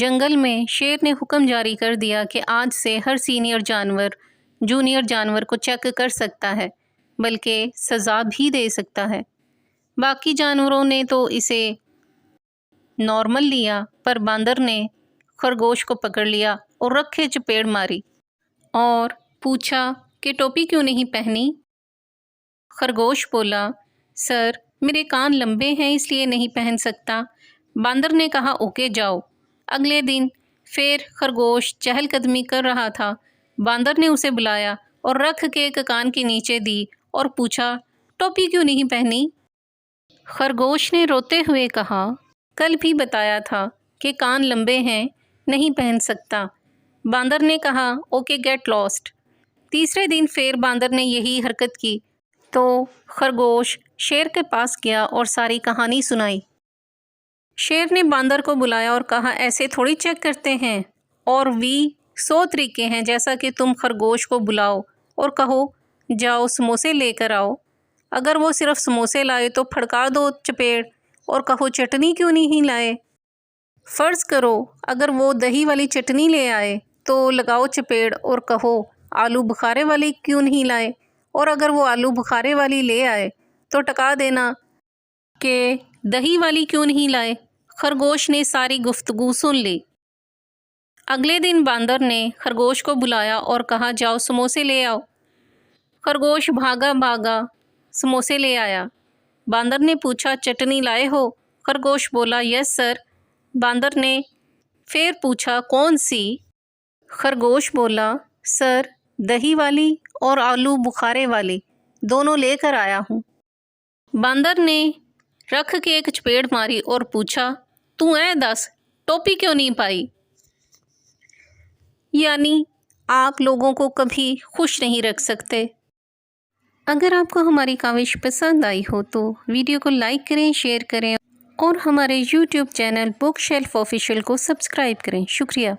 جنگل میں شیر نے حکم جاری کر دیا کہ آج سے ہر سینئر جانور جونیئر جانور کو چیک کر سکتا ہے، بلکہ سزا بھی دے سکتا ہے۔ باقی جانوروں نے تو اسے نارمل لیا، پر باندر نے خرگوش کو پکڑ لیا اور رکھے چپیڑ ماری اور پوچھا کہ ٹوپی کیوں نہیں پہنی؟ خرگوش بولا، سر میرے کان لمبے ہیں اس لیے نہیں پہن سکتا۔ باندر نے کہا اوکے جاؤ۔ اگلے دن پھر خرگوش چہل قدمی کر رہا تھا۔ باندر نے اسے بلایا اور رکھ کے ایک کان کے نیچے دی اور پوچھا ٹوپی کیوں نہیں پہنی؟ خرگوش نے روتے ہوئے کہا کل بھی بتایا تھا کہ کان لمبے ہیں، نہیں پہن سکتا۔ باندر نے کہا اوکے گیٹ لاسٹ۔ تیسرے دن پھر باندر نے یہی حرکت کی تو خرگوش شیر کے پاس گیا اور ساری کہانی سنائی۔ شیر نے باندر کو بلایا اور کہا ایسے تھوڑی چیک کرتے ہیں، اور 100 طریقے ہیں، جیسا کہ تم خرگوش کو بلاؤ اور کہو جاؤ سموسے لے کر آؤ۔ اگر وہ صرف سموسے لائے تو پھڑکا دو چپیڑ اور کہو چٹنی کیوں نہیں لائے۔ فرض کرو اگر وہ دہی والی چٹنی لے آئے تو لگاؤ چپیڑ اور کہو آلو بخارے والی کیوں نہیں لائے، اور اگر وہ آلو بخارے والی لے آئے تو ٹکا دینا کہ دہی والی کیوں نہیں لائے۔ خرگوش نے ساری گفتگو سن لی۔ اگلے دن باندر نے خرگوش کو بلایا اور کہا جاؤ سموسے لے آؤ۔ خرگوش بھاگا بھاگا سموسے لے آیا۔ باندر نے پوچھا چٹنی لائے ہو؟ خرگوش بولا یس سر۔ باندر نے پھر پوچھا کون سی؟ خرگوش بولا سر دہی والی اور آلو بخارے والی دونوں لے کر آیا ہوں۔ باندر نے رکھ کے ایک چپیڑ ماری اور پوچھا تو اے دس ٹوپی کیوں نہیں پائی؟ یعنی آپ لوگوں کو کبھی خوش نہیں رکھ سکتے۔ اگر آپ کو ہماری کاوش پسند آئی ہو تو ویڈیو کو لائک کریں، شیئر کریں اور ہمارے YouTube channel book shelf official کو سبسکرائب کریں۔ شکریہ۔